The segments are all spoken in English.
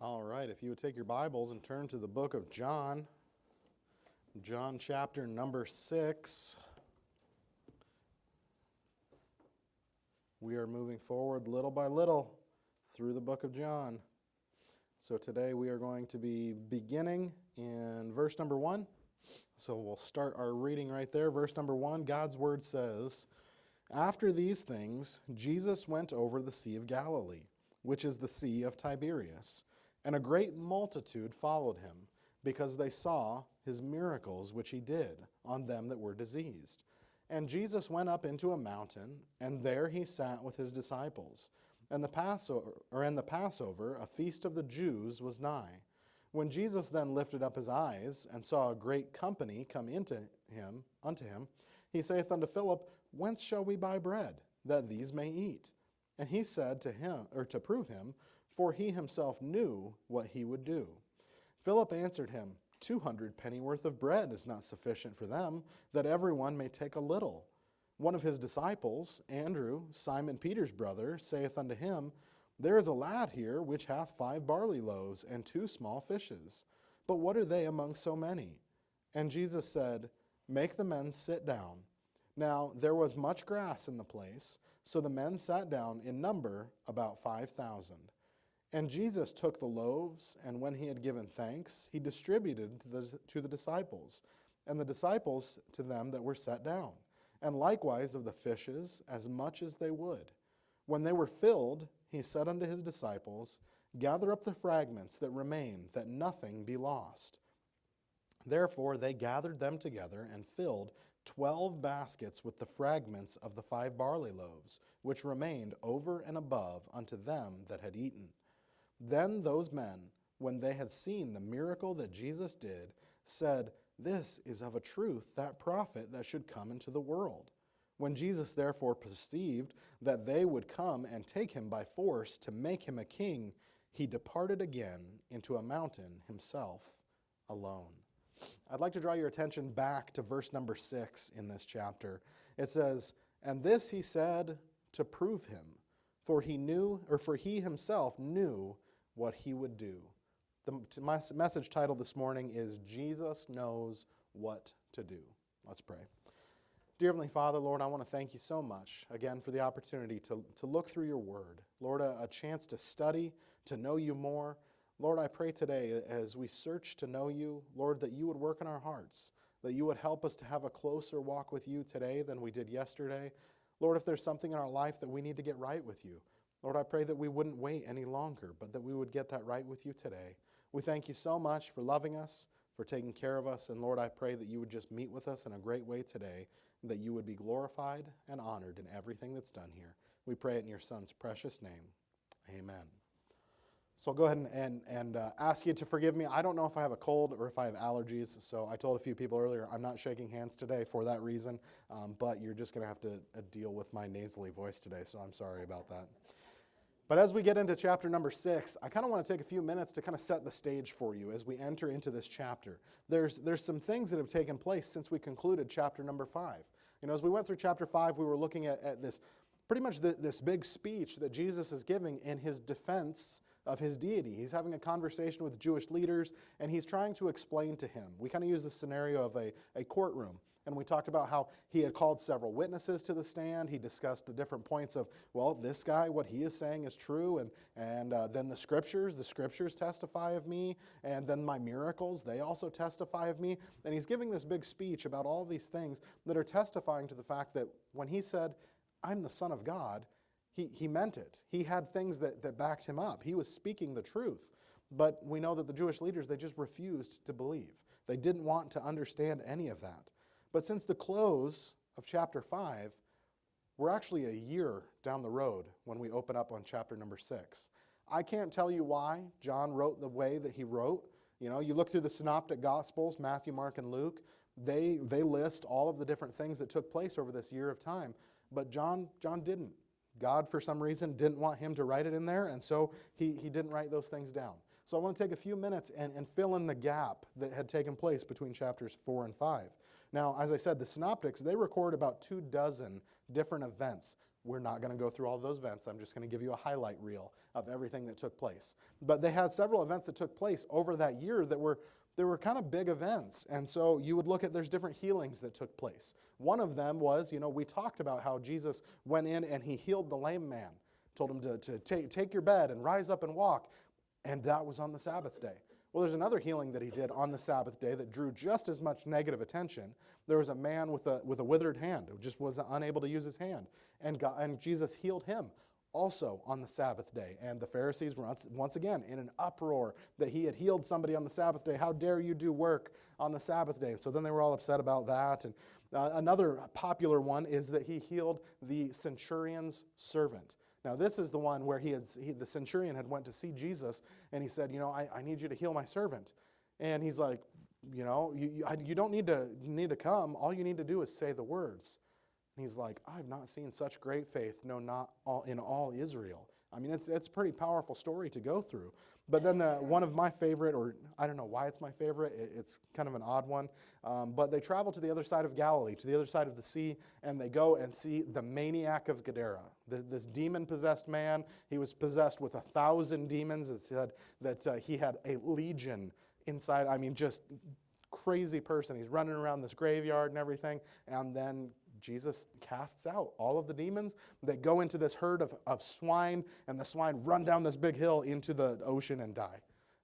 All right, if you would take your Bibles and turn to the book of John, John chapter number 6. We are moving forward little by little through the book of John. So today we are going to be beginning in verse number 1. So we'll start our reading right there. Verse number 1, God's word says, "After these things, Jesus went over the Sea of Galilee, which is the Sea of Tiberias. And a great multitude followed him, because they saw his miracles which he did on them that were diseased. And Jesus went up into a mountain, and there he sat with his disciples. And the Passover, a feast of the Jews, was nigh. When Jesus then lifted up his eyes, and saw a great company come unto him, he saith unto Philip, Whence shall we buy bread, that these may eat? And he said to him, or to prove him, for he himself knew what he would do. Philip answered him, 200 pennyworth of bread is not sufficient for them, that everyone may take a little. One of his disciples, Andrew, Simon Peter's brother, saith unto him, There is a lad here which hath 5 barley loaves and 2 small fishes. But what are they among so many? And Jesus said, Make the men sit down. Now there was much grass in the place, so the men sat down in number about 5,000. And Jesus took the loaves, and when he had given thanks, he distributed to the disciples, and the disciples to them that were set down, and likewise of the fishes as much as they would. When they were filled, he said unto his disciples, Gather up the fragments that remain, that nothing be lost. Therefore they gathered them together, and filled 12 baskets with the fragments of the 5 barley loaves, which remained over and above unto them that had eaten. Then those men, when they had seen the miracle that Jesus did, said, This is of a truth that prophet that should come into the world. When Jesus therefore perceived that they would come and take him by force to make him a king, he departed again into a mountain himself alone." I'd like to draw your attention back to verse number 6 in this chapter. It says, "And this he said to prove him, for he himself knew what he would do." My message title this morning is Jesus Knows What to Do. Let's pray. Dear Heavenly Father, Lord, I want to thank you so much, again, for the opportunity to look through your word. Lord, a chance to study, to know you more. Lord, I pray today as we search to know you, Lord, that you would work in our hearts, that you would help us to have a closer walk with you today than we did yesterday. Lord, if there's something in our life that we need to get right with you, Lord, I pray that we wouldn't wait any longer, but that we would get that right with you today. We thank you so much for loving us, for taking care of us, and Lord, I pray that you would just meet with us in a great way today, and that you would be glorified and honored in everything that's done here. We pray it in your Son's precious name. Amen. So I'll go ahead and ask you to forgive me. I don't know if I have a cold or if I have allergies, so I told a few people earlier I'm not shaking hands today for that reason, but you're just going to have to deal with my nasally voice today, so I'm sorry about that. But as we get into chapter number 6, I kind of want to take a few minutes to kind of set the stage for you as we enter into this chapter. There's some things that have taken place since we concluded chapter number 5. You know, as we went through chapter 5, we were looking at this, pretty much this big speech that Jesus is giving in his defense of his deity. He's having a conversation with Jewish leaders, and he's trying to explain to him. We kind of use the scenario of a courtroom, and we talked about how he had called several witnesses to the stand. He discussed the different points of, well, this guy, what he is saying is true, and then the scriptures testify of me, and then my miracles, they also testify of me. And he's giving this big speech about all these things that are testifying to the fact that when he said, I'm the Son of God, he meant it. He had things that backed him up. He was speaking the truth. But we know that the Jewish leaders, they just refused to believe. They didn't want to understand any of that. But since the close of chapter 5, we're actually a year down the road when we open up on chapter number 6. I can't tell you why John wrote the way that he wrote. You know, you look through the synoptic gospels, Matthew, Mark, and Luke, they list all of the different things that took place over this year of time. But John didn't. God, for some reason, didn't want him to write it in there, and so he didn't write those things down. So I want to take a few minutes and fill in the gap that had taken place between chapters 4 and 5. Now, as I said, the synoptics, they record about 24 different events We're not going to go through all those events. I'm just going to give you a highlight reel of everything that took place. But they had several events that took place over that year that were kind of big events. And so you would look at, there's different healings that took place. One of them was, we talked about how Jesus went in and he healed the lame man, told him to take your bed and rise up and walk. And that was on the Sabbath day. Well, there's another healing that he did on the Sabbath day that drew just as much negative attention. There was a man with a withered hand who just was unable to use his hand. And Jesus healed him also on the Sabbath day. And the Pharisees were once again in an uproar that he had healed somebody on the Sabbath day. How dare you do work on the Sabbath day? And so then they were all upset about that. And another popular one is that he healed the centurion's servant. Now, this is the one where the centurion had went to see Jesus, and he said, I need you to heal my servant. And he's like, you don't need to come. All you need to do is say the words. And he's like, I've not seen such great faith, no, not in all Israel. I mean, it's a pretty powerful story to go through. But then one of my favorite, or I don't know why it's my favorite, it's kind of an odd one, but they travel to the other side of Galilee, to the other side of the sea, and they go and see the maniac of Gadara, this demon-possessed man. He was possessed with 1,000 demons. It said that he had a legion inside. I mean, just crazy person. He's running around this graveyard and everything, and then Jesus casts out all of the demons. They go into this herd of swine, and the swine run down this big hill into the ocean and die.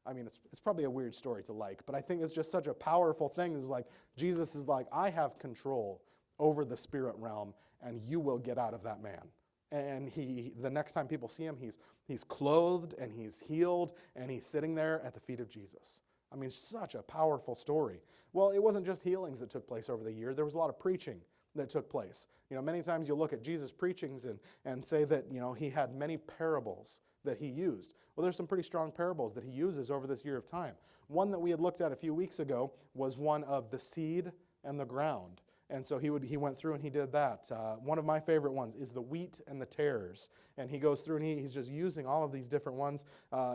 I mean, it's probably a weird story to like, but I think it's just such a powerful thing. It's like, Jesus is like, I have control over the spirit realm, and you will get out of that man. And the next time people see him, he's clothed, and he's healed, and he's sitting there at the feet of Jesus. I mean, such a powerful story. Well, it wasn't just healings that took place over the year. There was a lot of preaching that took place. Many times you'll look at Jesus' preachings and say that, he had many parables that he used. Well, there's some pretty strong parables that he uses over this year of time. One that we had looked at a few weeks ago was one of the seed and the ground. And so he went through and he did that. One of my favorite ones is the wheat and the tares. And he goes through and he's just using all of these different ones.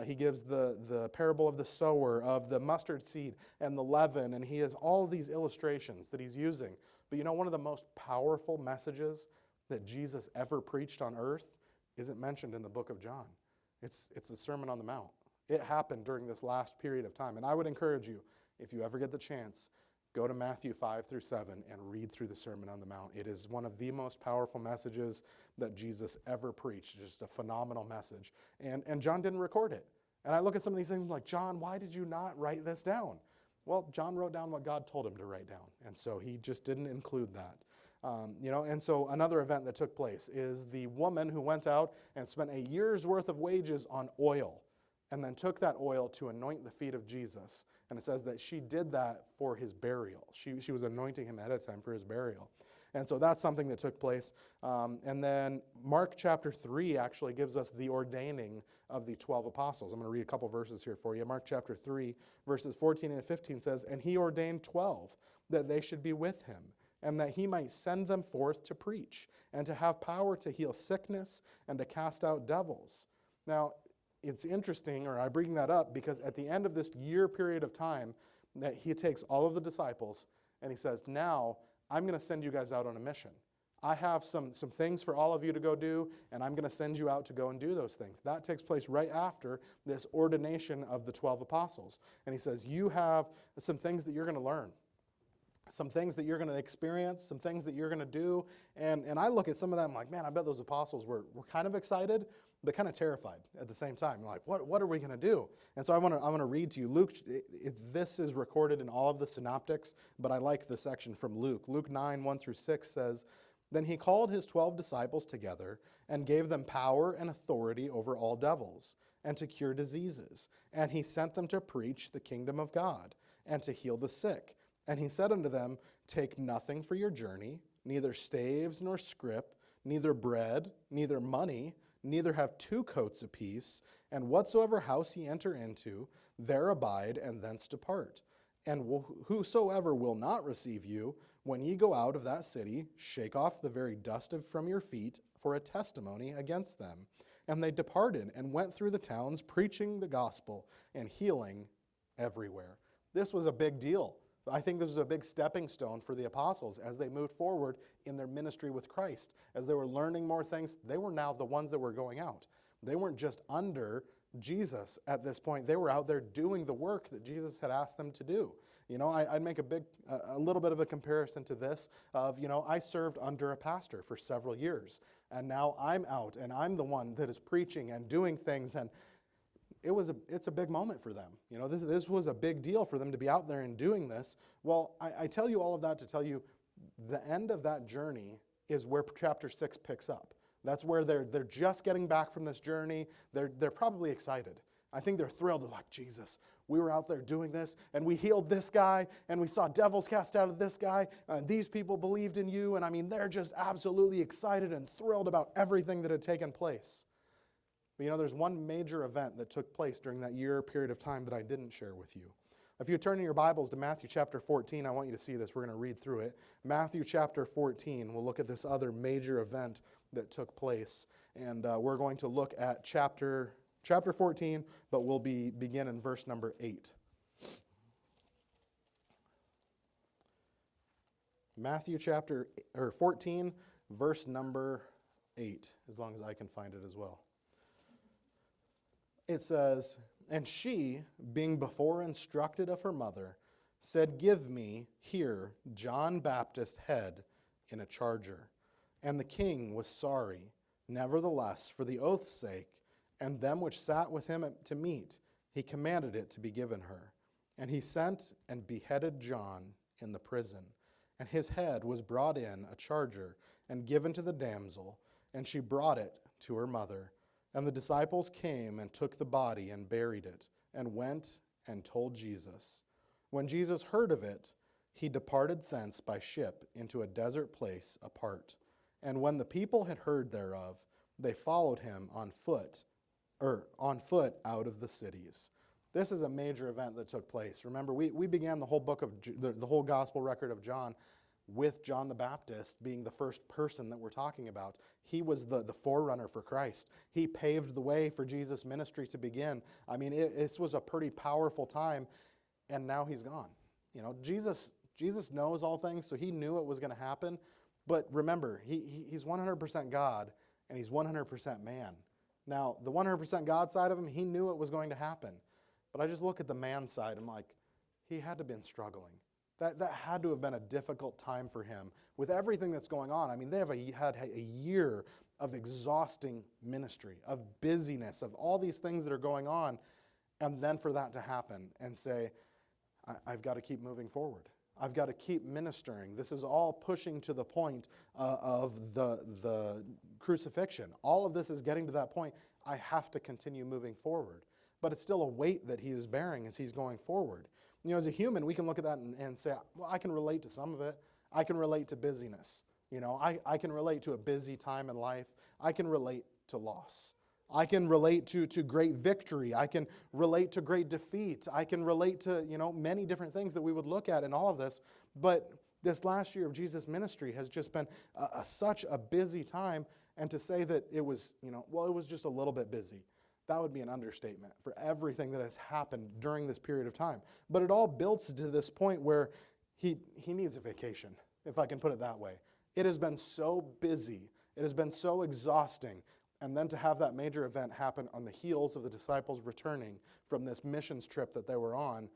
He gives the parable of the sower, of the mustard seed and the leaven. And he has all of these illustrations that he's using. But one of the most powerful messages that Jesus ever preached on earth isn't mentioned in the book of John. It's the Sermon on the Mount. It happened during this last period of time. And I would encourage you, if you ever get the chance, go to Matthew 5 through 7 and read through the Sermon on the Mount. It is one of the most powerful messages that Jesus ever preached. Just a phenomenal message. And John didn't record it. And I look at some of these things like, John, why did you not write this down? Well, John wrote down what God told him to write down, and so he just didn't include that. And so another event that took place is the woman who went out and spent a year's worth of wages on oil, and then took that oil to anoint the feet of Jesus. And it says that she did that for his burial. She was anointing him ahead of time for his burial. And so that's something that took place. And then Mark chapter 3 actually gives us the ordaining of the 12 apostles. I'm going to read a couple verses here for you. Mark chapter 3, verses 14 and 15 says, And he ordained 12, that they should be with him, and that he might send them forth to preach, and to have power to heal sickness, and to cast out devils. Now, it's interesting, or I bring that up, because at the end of this year period of time, that he takes all of the disciples, and he says, now, I'm going to send you guys out on a mission. I have some things for all of you to go do, and I'm going to send you out to go and do those things. That takes place right after this ordination of the 12 apostles. And he says, you have some things that you're going to learn, some things that you're going to experience, some things that you're going to do. And I look at some of them like, man, I bet those apostles were kind of excited, but kind of terrified at the same time. Like, what are we going to do? And so I want to read to you. Luke, this is recorded in all of the synoptics, but I like the section from Luke. Luke 9, 1 through 6 says, Then he called his 12 disciples together and gave them power and authority over all devils and to cure diseases. And he sent them to preach the kingdom of God and to heal the sick. And he said unto them, Take nothing for your journey, neither staves nor scrip, neither bread, neither money, neither have 2 coats apiece, and whatsoever house ye enter into, there abide, and thence depart. And whosoever will not receive you, when ye go out of that city, shake off the very dust from your feet for a testimony against them. And they departed and went through the towns, preaching the gospel and healing everywhere. This was a big deal I think this was a big stepping stone for the apostles as they moved forward in their ministry with Christ. As they were learning more things, they were now the ones that were going out. They weren't just under Jesus at this point. They were out there doing the work that Jesus had asked them to do. I'd make a little bit of a comparison to this of, I served under a pastor for several years, and now I'm out, and I'm the one that is preaching and doing things, and it's a big moment for them. This was a big deal for them to be out there and doing this. Well, I tell you all of that to tell you the end of that journey is where chapter 6 picks up. That's where they're just getting back from this journey. They're probably excited. I think they're thrilled. They're like, Jesus, we were out there doing this, and we healed this guy, and we saw devils cast out of this guy, and these people believed in you. And I mean, they're just absolutely excited and thrilled about everything that had taken place. But there's one major event that took place during that year period of time that I didn't share with you. If you turn in your Bibles to Matthew chapter 14, I want you to see this. We're going to read through it. Matthew chapter 14, we'll look at this other major event that took place. And we're going to look at chapter 14, but we'll begin in verse number 8. Matthew chapter 14, verse number 8, as long as I can find it as well. It says, "And she, being before instructed of her mother, said, Give me here John Baptist's head in a charger. And the king was sorry. Nevertheless, for the oath's sake, and them which sat with him to meat, he commanded it to be given her. And he sent and beheaded John in the prison. And his head was brought in a charger, and given to the damsel, and she brought it to her mother. And the disciples came and took the body and buried it, and went and told Jesus. When Jesus heard of it, he departed thence by ship into a desert place apart. And when the people had heard thereof, they followed him on foot out of the cities." This is a major event that took place. Remember, we began the whole book of the whole gospel record of John with John the Baptist being the first person that we're talking about. He was the forerunner for Christ. He paved the way for Jesus' ministry to begin. I mean, it was a pretty powerful time, and now he's gone. Jesus knows all things, so he knew it was going to happen. But remember, he's 100% God, and he's 100% man. Now, the 100% God side of him, he knew it was going to happen. But I just look at the man side, I'm like, he had to have been struggling. That had to have been a difficult time for him with everything that's going on. I mean, they had a year of exhausting ministry, of busyness, of all these things that are going on. And then for that to happen and say, I've got to keep moving forward. I've got to keep ministering. This is all pushing to the point of the crucifixion. All of this is getting to that point. I have to continue moving forward. But it's still a weight that he is bearing as he's going forward. As a human, we can look at that and say, well, I can relate to some of it. I can relate to busyness. I can relate to a busy time in life. I can relate to loss. I can relate to great victory. I can relate to great defeat. I can relate to, many different things that we would look at in all of this. But this last year of Jesus' ministry has just been such a busy time. And to say that it was, it was just a little bit busy, that would be an understatement for everything that has happened during this period of time. But it all builds to this point where he needs a vacation, if I can put it that way. It has been so busy. It has been so exhausting. And then to have that major event happen on the heels of the disciples returning from this missions trip that they were on,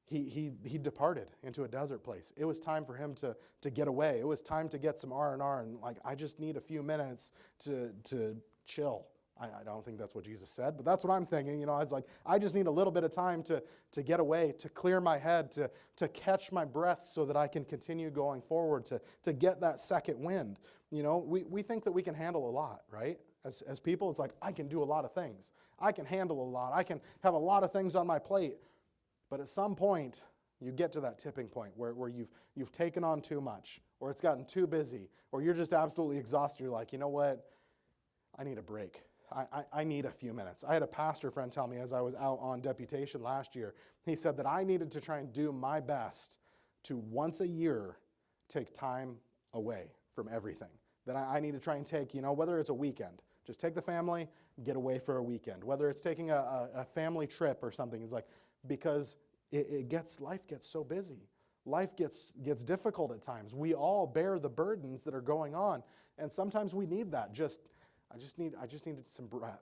he departed into a desert place. It was time for him to get away. It was time to get some R&R, and I just need a few minutes to chill. I don't think that's what Jesus said, but that's what I'm thinking. I was like, I just need a little bit of time to get away, to clear my head, to catch my breath so that I can continue going forward, to get that second wind. We think that we can handle a lot, right? As people, it's like, I can do a lot of things. I can handle a lot. I can have a lot of things on my plate. But at some point, you get to that tipping point where you've taken on too much, or it's gotten too busy, or you're just absolutely exhausted. You're like, you know what? I need a break. I need a few minutes. I had a pastor friend tell me as I was out on deputation last year, he said that I needed to try and do my best to once a year take time away from everything. That I need to try and take, whether it's a weekend, just take the family, get away for a weekend. Whether it's taking a family trip or something, it's like, because life gets so busy. Life gets difficult at times. We all bear the burdens that are going on, and sometimes we need that. I just need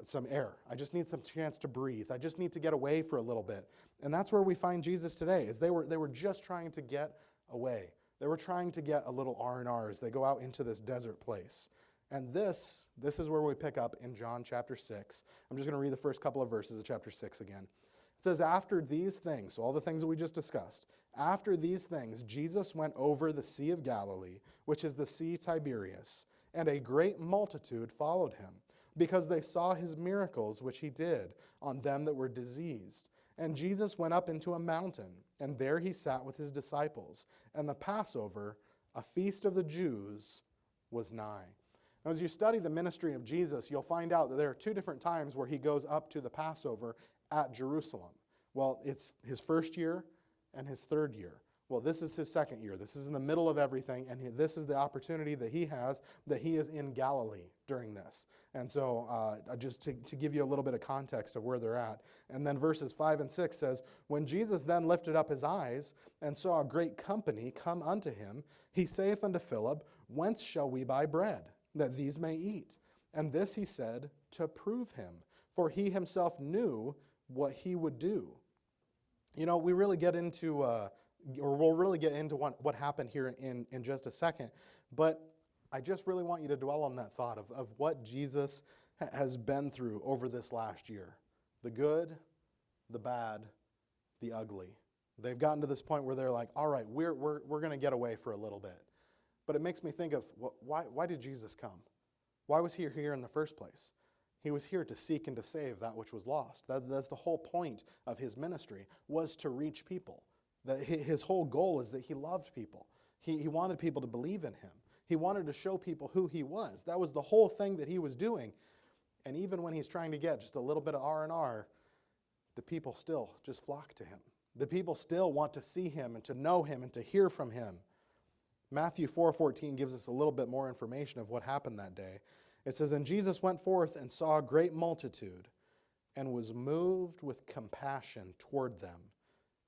some air. I just need some chance to breathe. I just need to get away for a little bit. And that's where we find Jesus today. Is they were just trying to get away. They were trying to get a little R&R as they go out into this desert place. And this is where we pick up in John chapter 6. I'm just going to read the first couple of verses of chapter 6 again. It says, after these things, so all the things that we just discussed, after these things, Jesus went over the Sea of Galilee, which is the Sea Tiberias, and a great multitude followed him, because they saw his miracles which he did on them that were diseased. And Jesus went up into a mountain, and there he sat with his disciples. And the Passover, a feast of the Jews, was nigh. Now, as you study the ministry of Jesus, you'll find out that there are two different times where he goes up to the Passover at Jerusalem. Well, it's his first year and his third year. Well, this is his second year. This is in the middle of everything, and this is the opportunity that he has, that he is in Galilee during this. And so just to give you a little bit of context of where they're at. And then verses 5 and 6 says, when Jesus then lifted up his eyes and saw a great company come unto him, he saith unto Philip, whence shall we buy bread, that these may eat? And this he said to prove him, for he himself knew what he would do. You know, we really get into... we'll really get into what happened here in just a second. But I just really want you to dwell on that thought of what Jesus has been through over this last year. The good, the bad, the ugly. They've gotten to this point where they're like, all right, we're going to get away for a little bit. But it makes me think of, why did Jesus come? Why was he here in the first place? He was here to seek and to save that which was lost. That's the whole point of his ministry, was to reach people. His whole goal is that he loved people. He wanted people to believe in him. He wanted to show people who he was. That was the whole thing that he was doing. And even when he's trying to get just a little bit of R&R, the people still just flock to him. The people still want to see him and to know him and to hear from him. Matthew 4:14 gives us a little bit more information of what happened that day. It says, and Jesus went forth and saw a great multitude and was moved with compassion toward them.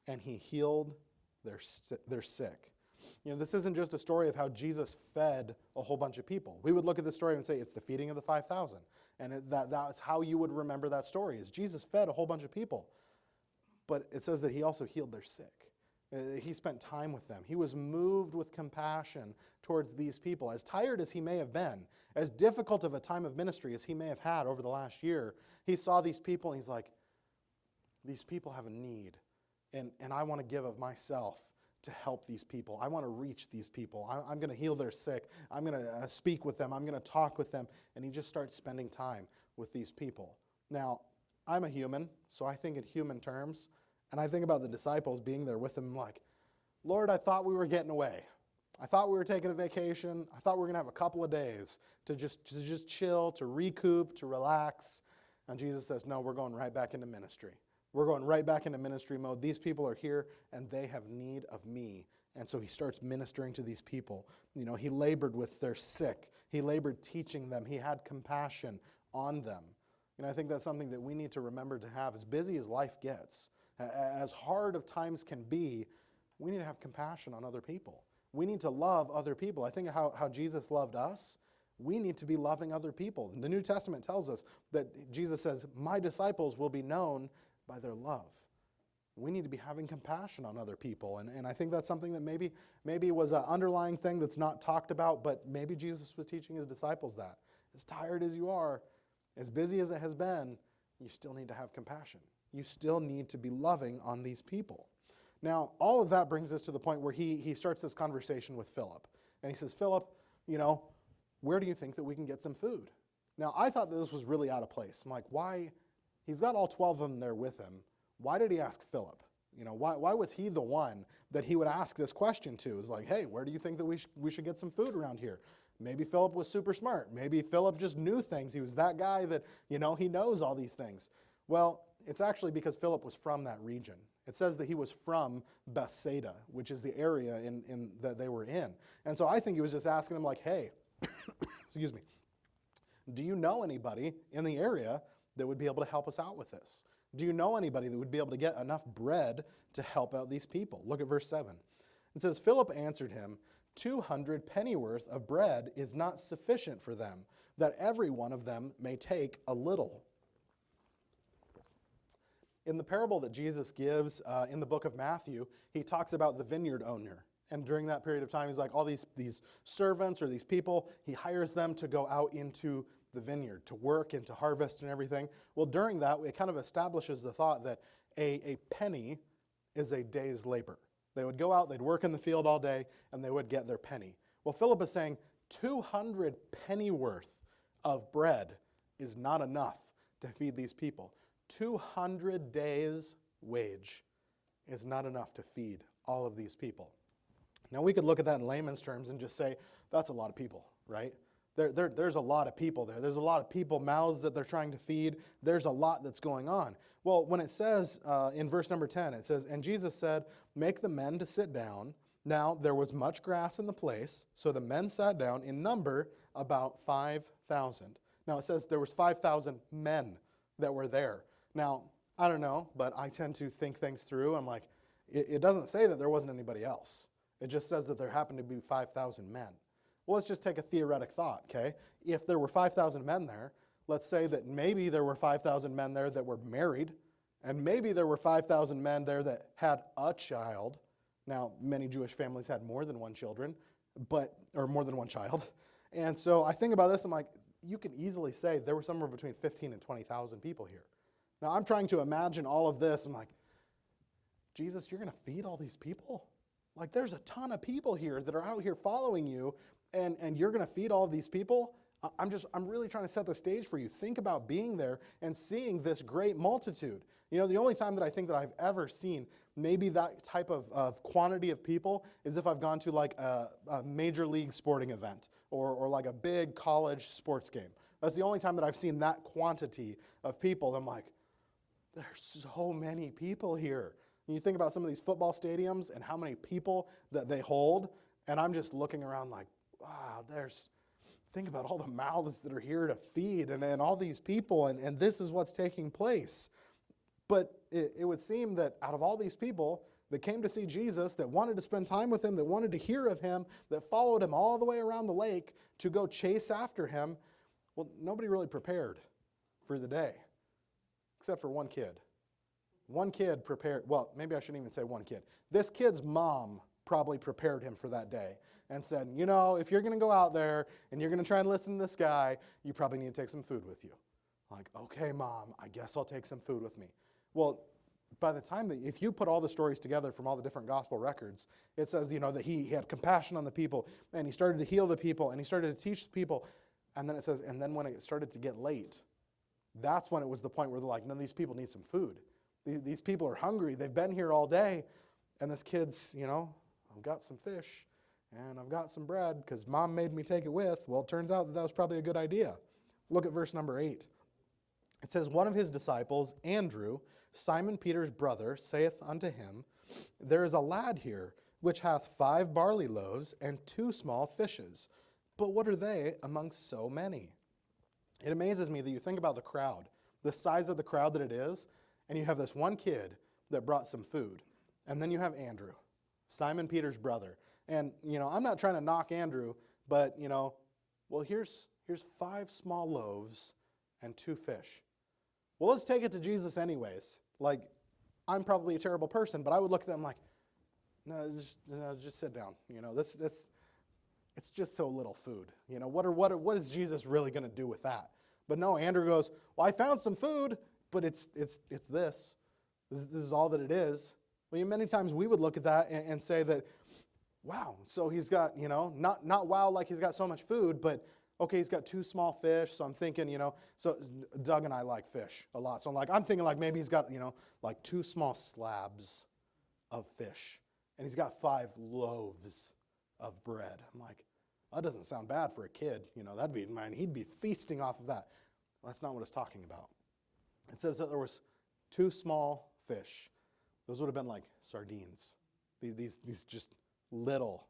And he healed their sick. You know, this isn't just a story of how Jesus fed a whole bunch of people. We would look at this story and say it's the feeding of the 5,000. And that's how you would remember that story, is Jesus fed a whole bunch of people. But it says that he also healed their sick. He spent time with them. He was moved with compassion towards these people. As tired as he may have been, as difficult of a time of ministry as he may have had over the last year, he saw these people and he's like, these people have a need. And I want to give of myself to help these people. I want to reach these people. I'm going to heal their sick. I'm going to speak with them. I'm going to talk with them. And he just starts spending time with these people. Now, I'm a human, so I think in human terms. And I think about the disciples being there with him like, Lord, I thought we were getting away. I thought we were taking a vacation. I thought we were going to have a couple of days to just chill, to recoup, to relax. And Jesus says, no, we're going right back into ministry. We're going right back into ministry mode. These people are here, and they have need of me. And so he starts ministering to these people. You know, he labored with their sick. He labored teaching them. He had compassion on them. And I think that's something that we need to remember to have. As busy as life gets, as hard of times can be, we need to have compassion on other people. We need to love other people. I think how Jesus loved us, we need to be loving other people. The New Testament tells us that Jesus says, my disciples will be known by their love. We need to be having compassion on other people. And I think that's something that maybe was an underlying thing that's not talked about, but maybe Jesus was teaching his disciples that. As tired as you are, as busy as it has been, you still need to have compassion. You still need to be loving on these people. Now, all of that brings us to the point where he starts this conversation with Philip. And he says, Philip, you know, where do you think that we can get some food? Now, I thought that this was really out of place. I'm like, why? He's got all 12 of them there with him. Why did he ask Philip? You know, why was he the one that he would ask this question to? It's like, hey, where do you think that we should get some food around here? Maybe Philip was super smart. Maybe Philip just knew things. He was that guy that, you know, he knows all these things. Well, it's actually because Philip was from that region. It says that he was from Bethsaida, which is the area in that they were in. And so I think he was just asking him like, hey, excuse me, do you know anybody in the area that would be able to help us out with this? Do you know anybody that would be able to get enough bread to help out these people? Look at verse 7. It says, Philip answered him, 200 pennyworth of bread is not sufficient for them, that every one of them may take a little. In the parable that Jesus gives in the book of Matthew, he talks about the vineyard owner. And during that period of time, he's like, all these servants or these people, he hires them to go out into the vineyard, to work and to harvest and everything. Well, during that, it kind of establishes the thought that a penny is a day's labor. They would go out, they'd work in the field all day, and they would get their penny. Well, Philip is saying 200 pennyworth of bread is not enough to feed these people. 200 days' wage is not enough to feed all of these people. Now, we could look at that in layman's terms and just say, that's a lot of people, right? There's a lot of people there. There's a lot of people, mouths that they're trying to feed. There's a lot that's going on. Well, when it says in verse number 10, it says, and Jesus said, make the men to sit down. Now, there was much grass in the place, so the men sat down, in number about 5,000. Now, it says there was 5,000 men that were there. Now, I don't know, but I tend to think things through. I'm like, it doesn't say that there wasn't anybody else. It just says that there happened to be 5,000 men. Well, let's just take a theoretic thought, okay? If there were 5,000 men there, let's say that maybe there were 5,000 men there that were married, and maybe there were 5,000 men there that had a child. Now, many Jewish families had more than one children, or more than one child. And so I think about this, I'm like, you can easily say there were somewhere between 15 and 20,000 people here. Now, I'm trying to imagine all of this. I'm like, Jesus, you're going to feed all these people? Like, there's a ton of people here that are out here following you, and you're going to feed all of these people? I'm really trying to set the stage for you. Think about being there and seeing this great multitude. You know, the only time that I think that I've ever seen maybe that type of quantity of people is if I've gone to like a major league sporting event or like a big college sports game. That's the only time that I've seen that quantity of people. I'm like, there's so many people here. And you think about some of these football stadiums and how many people that they hold, and I'm just looking around like, wow, think about all the mouths that are here to feed and all these people, and this is what's taking place. But it would seem that out of all these people that came to see Jesus, that wanted to spend time with him, that wanted to hear of him, that followed him all the way around the lake to go chase after him, well, nobody really prepared for the day, except for one kid. One kid prepared, well, maybe I shouldn't even say one kid. This kid's mom probably prepared him for that day and said, you know, if you're going to go out there and you're going to try and listen to this guy, you probably need to take some food with you. Like, okay, Mom, I guess I'll take some food with me. Well, by the time that, if you put all the stories together from all the different gospel records, it says, you know, that he had compassion on the people, and he started to heal the people, and he started to teach the people. And then it says, and then when it started to get late, that's when it was the point where they're like, no, these people need some food. These people are hungry. They've been here all day. And this kid's, you know, I've got some fish and I've got some bread because Mom made me take it with. Well, it turns out that was probably a good idea. Look at verse number 8. It says, one of his disciples, Andrew, Simon Peter's brother, saith unto him, there is a lad here which hath 5 barley loaves and 2 small fishes. But what are they amongst so many? It amazes me that you think about the crowd, the size of the crowd that it is, and you have this one kid that brought some food. And then you have Andrew, Simon Peter's brother. And, you know, I'm not trying to knock Andrew, but, you know, well, here's 5 small loaves and 2 fish. Well, let's take it to Jesus anyways. Like, I'm probably a terrible person, but I would look at them like, no, just sit down. You know, this it's just so little food. You know, what is Jesus really going to do with that? But no, Andrew goes, well, I found some food, but it's this. This is all that it is. Well, many times we would look at that and say that, wow, so he's got, you know, not wow like he's got so much food, but okay, he's got 2 small fish, so I'm thinking, you know, so Doug and I like fish a lot. So I'm thinking like maybe he's got, you know, like 2 small slabs of fish, and he's got 5 loaves of bread. I'm like, that doesn't sound bad for a kid. You know, that'd be, man, he'd be feasting off of that. Well, that's not what it's talking about. It says that there was 2 small fish. Those would have been like sardines. These just little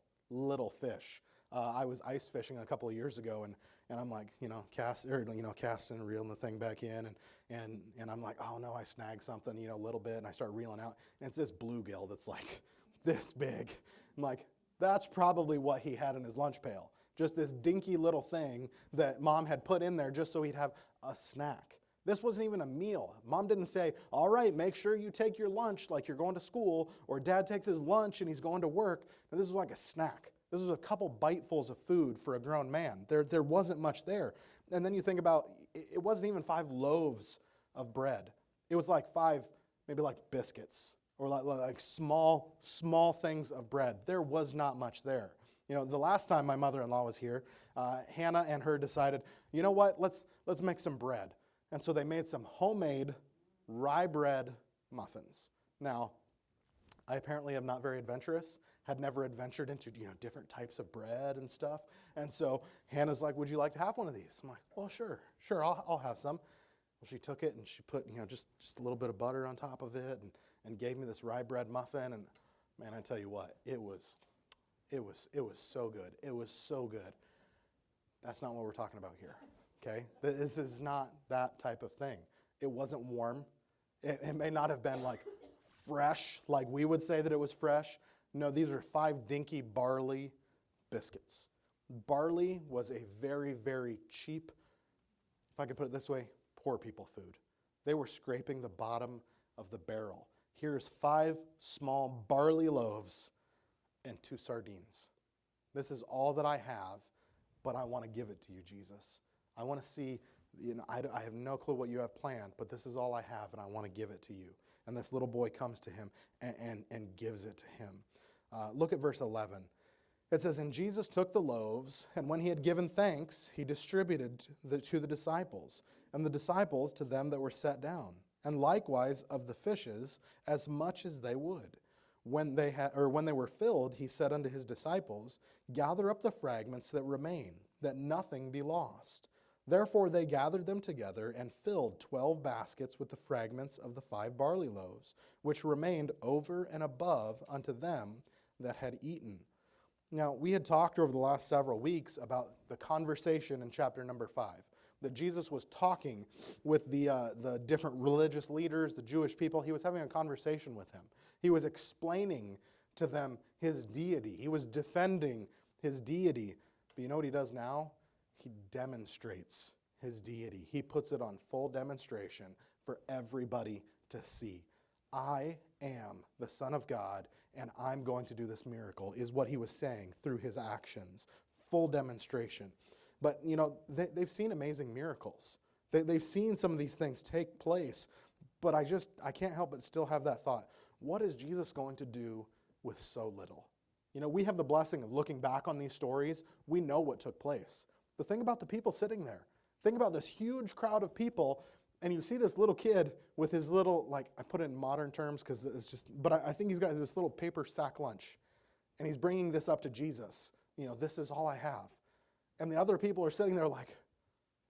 fish. I was ice fishing a couple of years ago, and I'm like, you know, casting and reeling the thing back in, and I'm like, oh no, I snagged something, you know, a little bit, and I start reeling out, and it's this bluegill that's like this big. I'm like, that's probably what he had in his lunch pail. Just this dinky little thing that Mom had put in there just so he'd have a snack. This wasn't even a meal. Mom didn't say, all right, make sure you take your lunch like you're going to school, or Dad takes his lunch and he's going to work. And this was like a snack. This was a couple bitefuls of food for a grown man. There wasn't much there. And then you think about, it wasn't even 5 loaves of bread. It was like 5, maybe like biscuits, or like small things of bread. There was not much there. You know, the last time my mother-in-law was here, Hannah and her decided, you know what, let's make some bread. And so they made some homemade rye bread muffins. Now, I apparently am not very adventurous, had never adventured into, different types of bread and stuff. And so Hannah's like, would you like to have one of these? I'm like, well, sure, I'll have some. Well, she took it and she put, just a little bit of butter on top of it and gave me this rye bread muffin. And man, I tell you what, it was so good. It was so good. That's not what we're talking about here. Okay, this is not that type of thing. It wasn't warm. It may not have been like fresh, like we would say that it was fresh. No, these are 5 dinky barley biscuits. Barley was a very, very cheap, if I could put it this way, poor people food. They were scraping the bottom of the barrel. Here's 5 small barley loaves and 2 sardines. This is all that I have, but I want to give it to you, Jesus. I want to see, I have no clue what you have planned, but this is all I have, and I want to give it to you. And this little boy comes to him and gives it to him. Look at verse 11. It says, and Jesus took the loaves, and when he had given thanks, he distributed to the disciples, and the disciples to them that were set down, and likewise of the fishes as much as they would. When they were filled, he said unto his disciples, gather up the fragments that remain, that nothing be lost. Therefore they gathered them together and filled 12 baskets with the fragments of the 5 barley loaves, which remained over and above unto them that had eaten. Now, we had talked over the last several weeks about the conversation in chapter number 5, that Jesus was talking with the different religious leaders, the Jewish people. He was having a conversation with them. He was explaining to them his deity. He was defending his deity. But you know what he does now? He demonstrates his deity. He puts it on full demonstration for everybody to see. I am the Son of God, and I'm going to do this miracle, is what he was saying through his actions. Full demonstration. But, they've seen amazing miracles. They've seen some of these things take place. But I can't help but still have that thought. What is Jesus going to do with so little? We have the blessing of looking back on these stories. We know what took place. But think about the people sitting there. Think about this huge crowd of people, and you see this little kid with his little, I put it in modern terms because it's just, but I think he's got this little paper sack lunch, and he's bringing this up to Jesus. This is all I have. And the other people are sitting there like,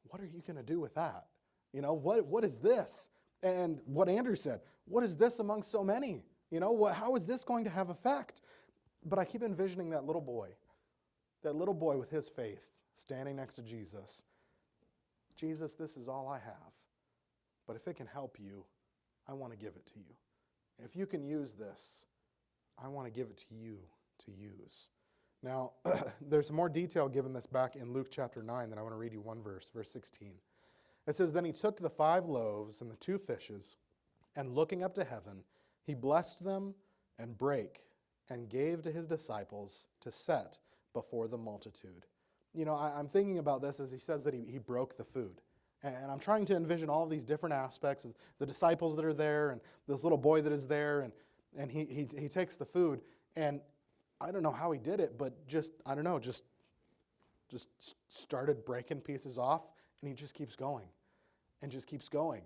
what are you going to do with that? What is this? And what Andrew said, what is this among so many? How is this going to have effect? But I keep envisioning that little boy with his faith, standing next to Jesus. Jesus, this is all I have. But if it can help you, I want to give it to you. If you can use this, I want to give it to you to use. Now, there's more detail given this back in Luke chapter 9 that I want to read you one verse 16. It says, then he took the 5 loaves and the 2 fishes, and looking up to heaven, he blessed them and brake and gave to his disciples to set before the multitude. I'm thinking about this as he says that he broke the food. And I'm trying to envision all these different aspects of the disciples that are there and this little boy that is there. And he takes the food. And I don't know how he did it, but just started breaking pieces off. And he just keeps going and just keeps going.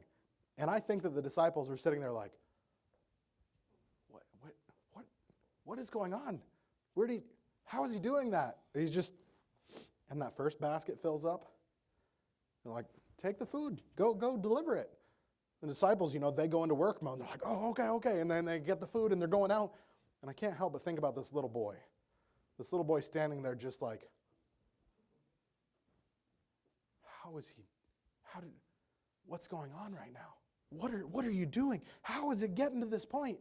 And I think that the disciples were sitting there like, what is going on? How is he doing that? And that first basket fills up. They're like, take the food. Go deliver it. The disciples, they go into work mode. They're like, oh, okay. And then they get the food and they're going out. And I can't help but think about this little boy. This little boy standing there just like, what's going on right now? What are you doing? How is it getting to this point?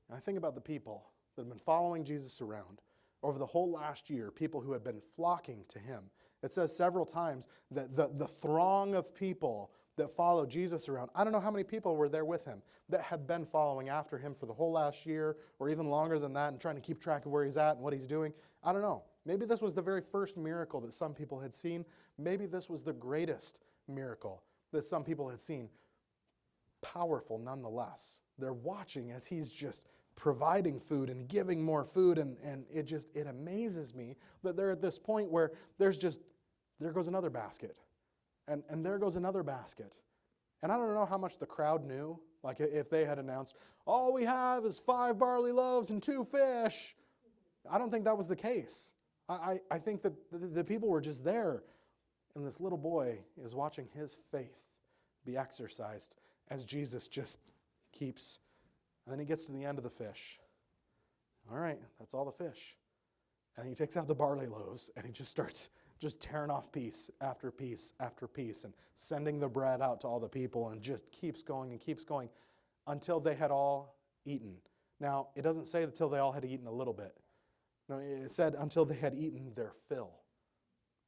And I think about the people that had been following Jesus around over the whole last year, people who had been flocking to him. It says several times that the throng of people that followed Jesus around, I don't know how many people were there with him that had been following after him for the whole last year or even longer than that and trying to keep track of where he's at and what he's doing. I don't know. Maybe this was the very first miracle that some people had seen. Maybe this was the greatest miracle that some people had seen. Powerful nonetheless. They're watching as he's just providing food and giving more food, and it amazes me that they're at this point where there goes another basket, and there goes another basket. And I don't know how much the crowd knew, like if they had announced, all we have is 5 barley loaves and 2 fish. I don't think that was the case. I think that the people were just there, and this little boy is watching his faith be exercised as Jesus just keeps. And then he gets to the end of the fish. All right, that's all the fish. And he takes out the barley loaves, and he just starts just tearing off piece after piece after piece and sending the bread out to all the people and just keeps going until they had all eaten. Now, it doesn't say until they all had eaten a little bit. No, it said until they had eaten their fill.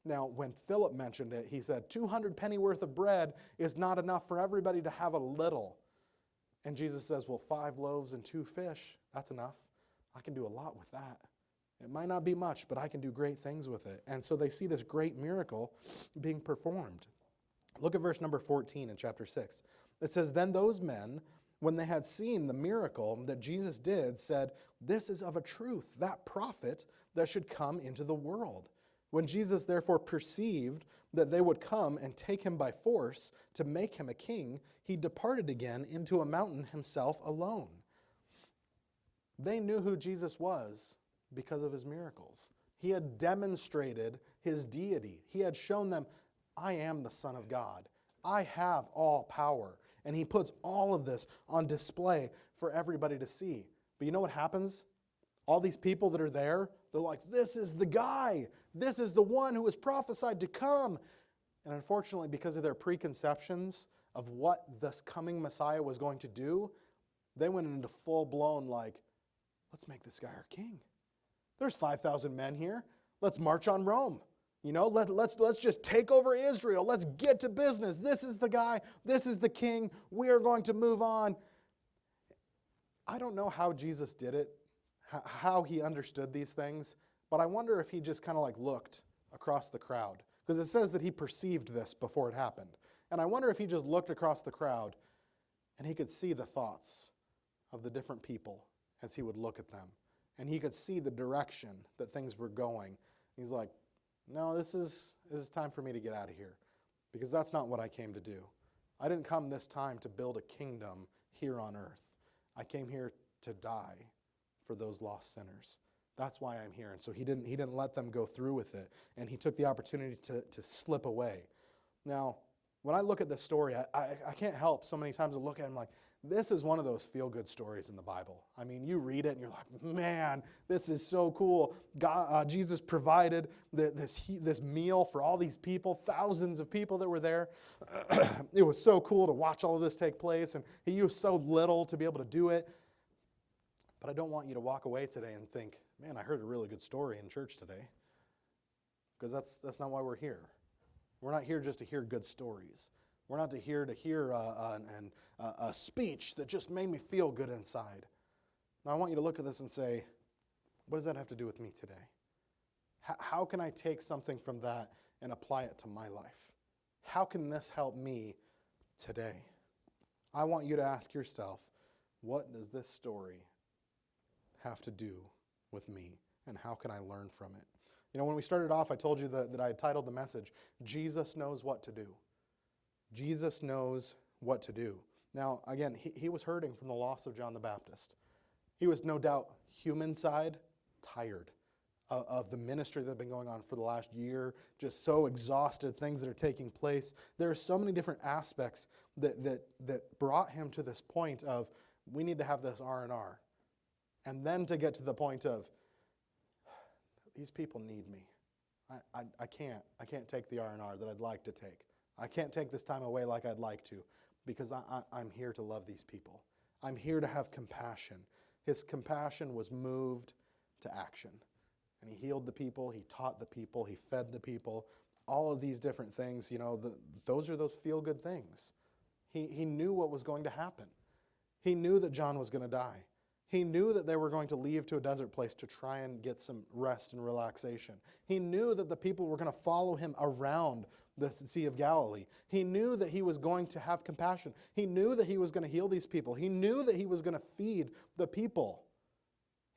Now, when Philip mentioned it, he said, 200 penny worth of bread is not enough for everybody to have a little. And Jesus says, well, 5 loaves and 2 fish, that's enough. I can do a lot with that. It might not be much, but I can do great things with it. And so they see this great miracle being performed. Look at verse number 14 in chapter 6. It says, then those men, when they had seen the miracle that Jesus did, said, this is of a truth, that prophet that should come into the world. When Jesus therefore perceived that they would come and take him by force to make him a king, he departed again into a mountain himself alone. They knew who Jesus was because of his miracles. He had demonstrated his deity. He had shown them, I am the Son of God. I have all power. And he puts all of this on display for everybody to see. But you know what happens? All these people that are there, they're like, this is the guy. This is the one who was prophesied to come. And unfortunately, because of their preconceptions of what this coming Messiah was going to do, they went into full-blown like, let's make this guy our king. There's 5,000 men here. Let's march on Rome. You know, let's just take over Israel. Let's get to business. This is the guy. This is the king. We are going to move on. I don't know how Jesus did it, how he understood these things, but I wonder if he just kind of like looked across the crowd. Because it says that he perceived this before it happened. And I wonder if he just looked across the crowd and he could see the thoughts of the different people as he would look at them. And he could see the direction that things were going. He's like, no, this is time for me to get out of here. Because that's not what I came to do. I didn't come this time to build a kingdom here on earth. I came here to die for those lost sinners. That's why I'm here. And so he didn't let them go through with it. And he took the opportunity to slip away. Now, when I look at this story, I can't help so many times to look at him like, this is one of those feel-good stories in the Bible. I mean, you read it and you're like, man, this is so cool. God, Jesus provided this meal for all these people, thousands of people that were there. It was so cool to watch all of this take place, and he used so little to be able to do it. But I don't want you to walk away today and think, man, I heard a really good story in church today. Because that's not why we're here. We're not here just to hear good stories. We're not here to hear a speech that just made me feel good inside. Now, I want you to look at this and say, what does that have to do with me today? How can I take something from that and apply it to my life? How can this help me today? I want you to ask yourself, what does this story have to do with me, and how can I learn from it? You know, when we started off, I told you that I had titled the message, Jesus Knows What to Do. Jesus knows what to do. Now, again, he was hurting from the loss of John the Baptist. He was no doubt, human side, tired of the ministry that had been going on for the last year, just so exhausted, things that are taking place. There are so many different aspects that brought him to this point of, we need to have this R&R. And then to get to the point of, these people need me. I can't take the R&R that I'd like to take. I can't take this time away like I'd like to, because I'm here to love these people. I'm here to have compassion His compassion was moved to action. And he healed the people, he taught the people, he fed the people. All of these different things, those are those feel-good things. He knew what was going to happen. He knew that John was going to die. He knew that they were going to leave to a desert place to try and get some rest and relaxation. He knew that the people were going to follow him around the Sea of Galilee. He knew that he was going to have compassion. He knew that he was going to heal these people. He knew that he was going to feed the people.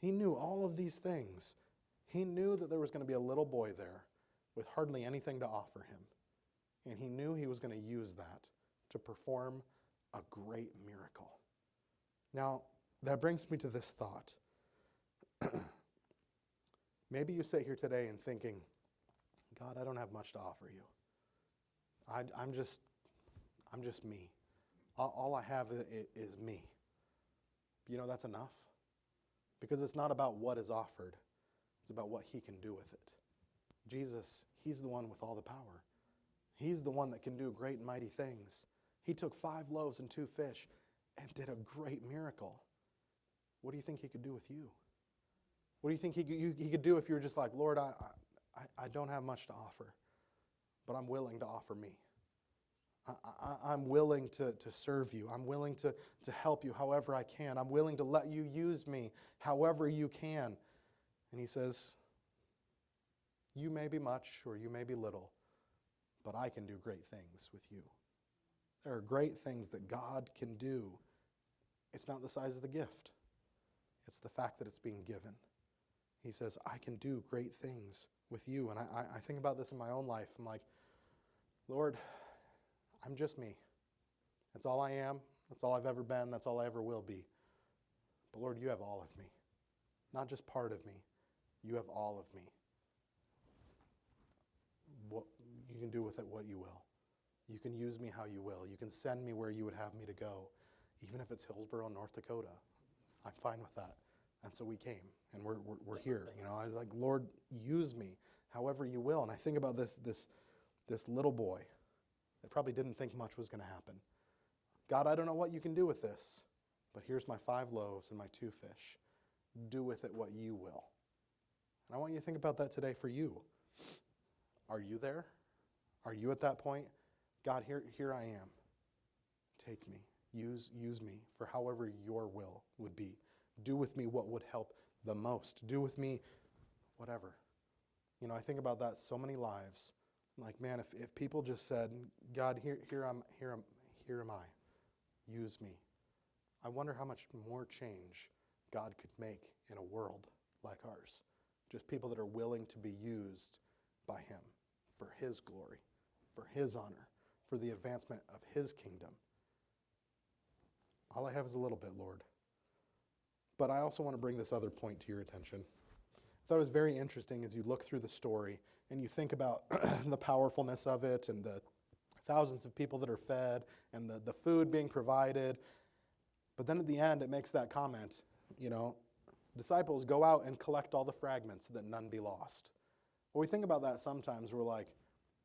He knew all of these things. He knew that there was going to be a little boy there with hardly anything to offer him. And he knew he was going to use that to perform a great miracle. Now, that brings me to this thought. Maybe you sit here today and thinking, God, I don't have much to offer you. I'm just me. All I have is me. That's enough. Because it's not about what is offered. It's about what he can do with it. Jesus, he's the one with all the power. He's the one that can do great and mighty things. He took 5 loaves and 2 fish and did a great miracle. What do you think he could do with you? What do you think he could do if you were just like, Lord, I don't have much to offer, but I'm willing to offer me. I'm willing to serve you. I'm willing to help you however I can. I'm willing to let you use me however you can. And he says, you may be much or you may be little, but I can do great things with you. There are great things that God can do. It's not the size of the gift. It's the fact that it's being given. He says, I can do great things with you. And I think about this in my own life. I'm like, Lord, I'm just me. That's all I am. That's all I've ever been. That's all I ever will be. But Lord, you have all of me. Not just part of me. You have all of me. What you can do with it what you will. You can use me how you will. You can send me where you would have me to go. Even if it's Hillsboro, North Dakota. I'm fine with that. And so we came, and we're here. I was like, Lord, use me however you will. And I think about this little boy that probably didn't think much was going to happen. God, I don't know what you can do with this, but here's my 5 loaves and my 2 fish. Do with it what you will. And I want you to think about that today for you. Are you there? Are you at that point? God, here I am. Take me. Use me for however your will would be. Do with me what would help the most. Do with me whatever. I think about that so many lives. Like, man, if people just said, God, here am I. Use me. I wonder how much more change God could make in a world like ours. Just people that are willing to be used by him for his glory, for his honor, for the advancement of his kingdom. All I have is a little bit, Lord. But I also want to bring this other point to your attention. I thought it was very interesting as you look through the story and you think about the powerfulness of it and the thousands of people that are fed and the food being provided. But then at the end, it makes that comment, disciples go out and collect all the fragments that none be lost. When we think about that sometimes, we're like,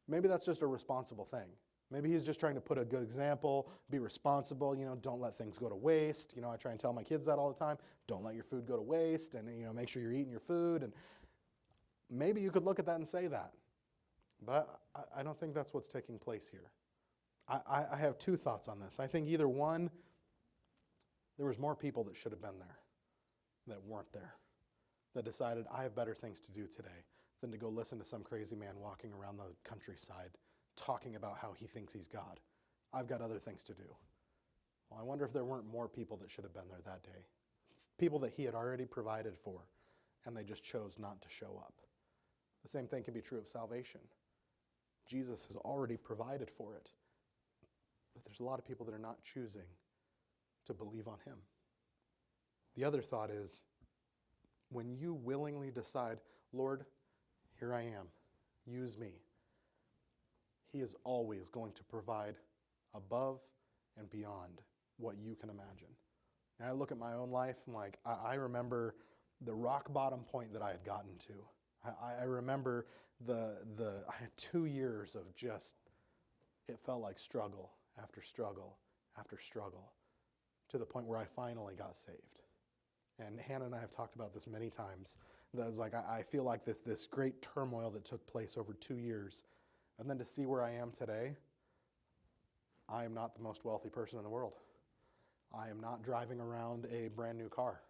maybe that's just a responsible thing. Maybe he's just trying to put a good example, be responsible, don't let things go to waste. I try and tell my kids that all the time. Don't let your food go to waste and, make sure you're eating your food. And maybe you could look at that and say that. But I don't think that's what's taking place here. I have 2 thoughts on this. I think either one, there was more people that should have been there that weren't there, that decided I have better things to do today than to go listen to some crazy man walking around the countryside talking about how he thinks he's God. I've got other things to do. Well, I wonder if there weren't more people that should have been there that day. People that he had already provided for, and they just chose not to show up. The same thing can be true of salvation. Jesus has already provided for it. But there's a lot of people that are not choosing to believe on him. The other thought is, when you willingly decide, Lord, here I am, use me, he is always going to provide above and beyond what you can imagine. And I look at my own life, I'm like, I remember the rock bottom point that I had gotten to. I remember I had 2 years of just, it felt like struggle after struggle after struggle, to the point where I finally got saved. And Hannah and I have talked about this many times. That is like, I feel like this great turmoil that took place over 2 years. And then to see where I am today, I am not the most wealthy person in the world. I am not driving around a brand new car.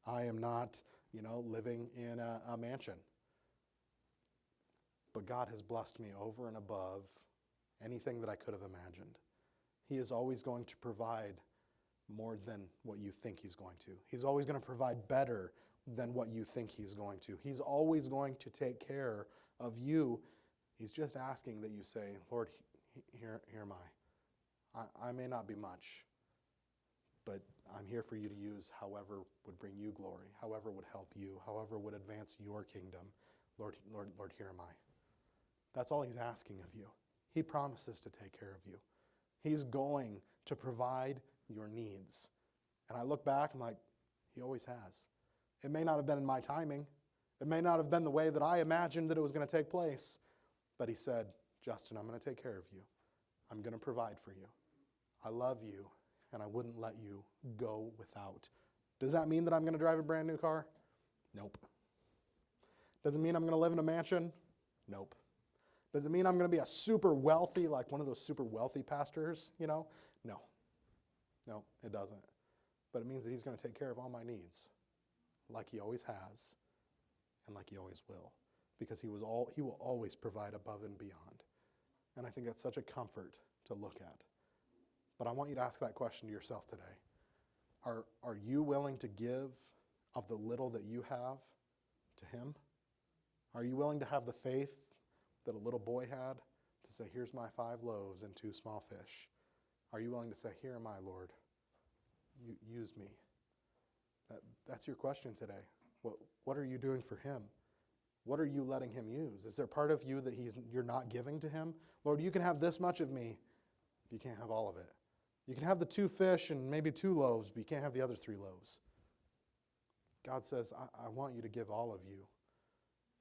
I am not, living in a mansion. But God has blessed me over and above anything that I could have imagined. He is always going to provide more than what you think He's going to. He's always going to provide better than what you think He's going to. He's always going to take care of you. He's just asking that you say, Lord, here am I. I may not be much, but I'm here for you to use however would bring you glory, however would help you, however would advance your kingdom. Lord, here am I. That's all He's asking of you. He promises to take care of you. He's going to provide your needs. And I look back, I'm like, He always has. It may not have been in my timing. It may not have been the way that I imagined that it was going to take place. But He said, Justin, I'm going to take care of you. I'm going to provide for you. I love you, and I wouldn't let you go without. Does that mean that I'm going to drive a brand new car? Nope. Does it mean I'm going to live in a mansion? Nope. Does it mean I'm going to be a super wealthy, like one of those super wealthy pastors, No. No, it doesn't. But it means that He's going to take care of all my needs, like He always has, and like He always will, because He will always provide above and beyond. And I think that's such a comfort to look at. But I want you to ask that question to yourself today. Are you willing to give of the little that you have to Him? Are you willing to have the faith that a little boy had to say, here's my 5 loaves and 2 small fish? Are you willing to say, here am I, Lord? Use me. That's your question today. What are you doing for Him? What are you letting Him use? Is there part of you that you're not giving to Him? Lord, you can have this much of me, but you can't have all of it. You can have the 2 fish and maybe 2 loaves, but you can't have the other 3 loaves. God says, I want you to give all of you.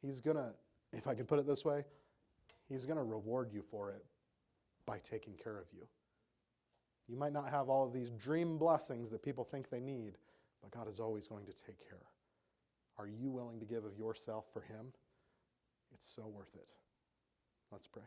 He's going to, if I can put it this way, He's going to reward you for it by taking care of you. You might not have all of these dream blessings that people think they need, but God is always going to take care. Are you willing to give of yourself for Him? It's so worth it. Let's pray.